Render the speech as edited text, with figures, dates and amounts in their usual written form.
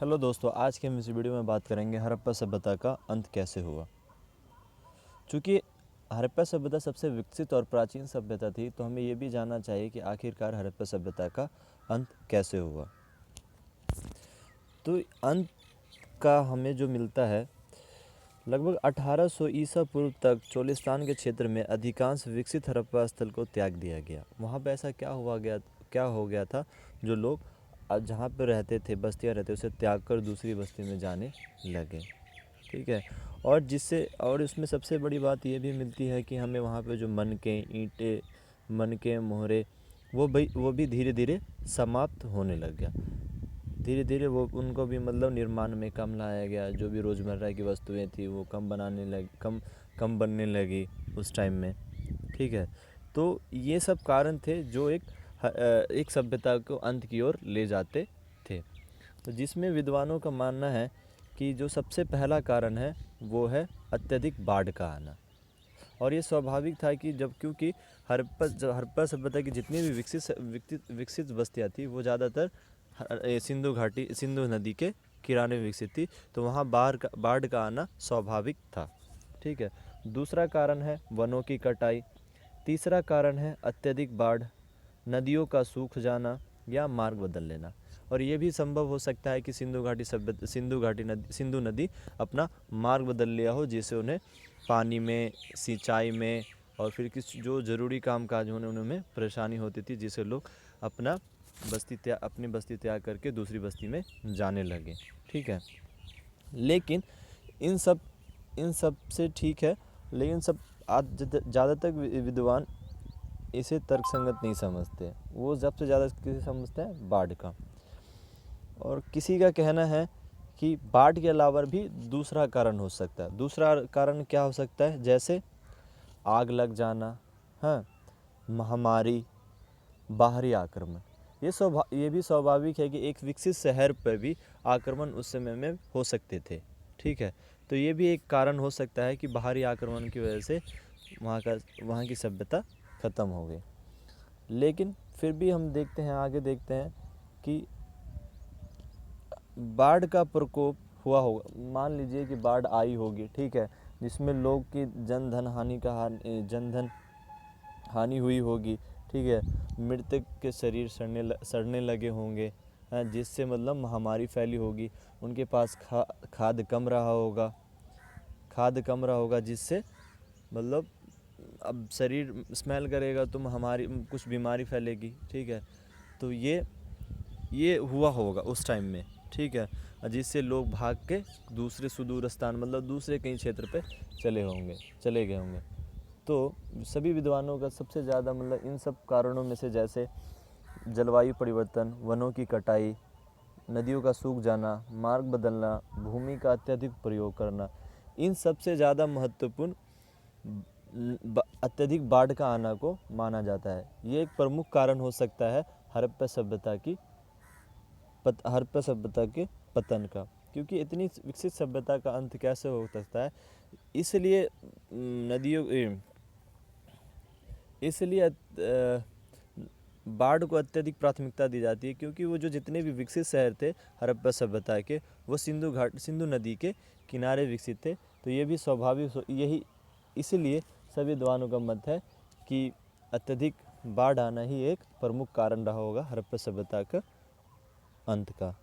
Hello दोस्तों, आज के हम इस वीडियो में बात करेंगे हड़प्पा सभ्यता का अंत कैसे हुआ। चूँकि हड़प्पा सभ्यता सबसे विकसित और प्राचीन सभ्यता थी, तो हमें ये भी जानना चाहिए कि आखिरकार हड़प्पा सभ्यता का अंत कैसे हुआ। तो अंत का हमें जो मिलता है, लगभग 1800 ईसा पूर्व तक चोलिस्तान के क्षेत्र में अधिकांश विकसित हड़प्पा स्थल को त्याग दिया गया। वहाँ पे ऐसा क्या हो गया था, जो लोग जहाँ पर रहते थे, बस्तियाँ रहते, उसे त्याग कर दूसरी बस्ती में जाने लगे। ठीक है। और उसमें सबसे बड़ी बात ये भी मिलती है कि हमें वहाँ पे जो ईंटें, मनके, मोहरे, वो भी धीरे धीरे समाप्त होने लग गया। धीरे धीरे वो उनको भी मतलब निर्माण में कम लाया गया। जो भी रोज़मर्रा की वस्तुएं थी वो कम बनने लगी उस टाइम में। ठीक है। तो ये सब कारण थे जो एक सभ्यता को अंत की ओर ले जाते थे। तो जिसमें विद्वानों का मानना है कि जो सबसे पहला कारण है वो है अत्यधिक बाढ़ का आना। और ये स्वाभाविक था कि क्योंकि हड़प्पा सभ्यता की जितनी भी विकसित बस्तियाँ थी वो ज़्यादातर सिंधु नदी के किनारे विकसित थी, तो वहाँ बाढ़ का आना स्वाभाविक था। ठीक है। दूसरा कारण है वनों की कटाई। तीसरा कारण है अत्यधिक बाढ़, नदियों का सूख जाना या मार्ग बदल लेना। और ये भी संभव हो सकता है कि सिंधु नदी अपना मार्ग बदल लिया हो, जिससे उन्हें पानी में, सिंचाई में और फिर जो ज़रूरी काम काज होने उनमें परेशानी होती थी, जिससे लोग अपनी बस्ती त्याग करके दूसरी बस्ती में जाने लगे। ठीक है। लेकिन इन सब से ठीक है, लेकिन ज़्यादातर विद्वान इसे तर्कसंगत नहीं समझते। वो सबसे ज़्यादा किसे समझते हैं? बाढ़ का। और किसी का कहना है कि बाढ़ के अलावा भी दूसरा कारण हो सकता है। दूसरा कारण क्या हो सकता है? जैसे आग लग जाना, हाँ, महामारी, बाहरी आक्रमण। ये भी स्वाभाविक है कि एक विकसित शहर पर भी आक्रमण उस समय में हो सकते थे। ठीक है। तो ये भी एक कारण हो सकता है कि बाहरी आक्रमण की वजह से वहाँ की सभ्यता ख़त्म हो गई। लेकिन फिर भी हम आगे देखते हैं कि बाढ़ का प्रकोप हुआ होगा। मान लीजिए कि बाढ़ आई होगी, ठीक है, जिसमें लोग की जन धन हानि हुई होगी। ठीक है। मृतक के शरीर सड़ने लगे होंगे, जिससे मतलब महामारी फैली होगी। उनके पास खाद कम रहा होगा, जिससे मतलब अब शरीर स्मेल करेगा तो कुछ बीमारी फैलेगी। ठीक है। तो ये हुआ होगा उस टाइम में। ठीक है। जिससे लोग भाग के दूसरे सुदूर स्थान, मतलब दूसरे कहीं क्षेत्र पे चले गए होंगे। तो सभी विद्वानों का सबसे ज़्यादा मतलब इन सब कारणों में से, जैसे जलवायु परिवर्तन, वनों की कटाई, नदियों का सूख जाना, मार्ग बदलना, भूमि का अत्यधिक प्रयोग करना, इन सबसे ज़्यादा महत्वपूर्ण अत्यधिक बाढ़ का आना को माना जाता है। ये एक प्रमुख कारण हो सकता है हड़प्पा सभ्यता के पतन का। क्योंकि इतनी विकसित सभ्यता का अंत कैसे हो सकता है? इसलिए बाढ़ को अत्यधिक प्राथमिकता दी जाती है, क्योंकि वो जो जितने भी विकसित शहर थे हड़प्पा सभ्यता के, वो सिंधु नदी के किनारे विकसित थे। तो ये भी इसलिए सभी विद्वानों का मत है कि अत्यधिक बाढ़ आना ही एक प्रमुख कारण रहा होगा हड़प्पा सभ्यता का अंत का।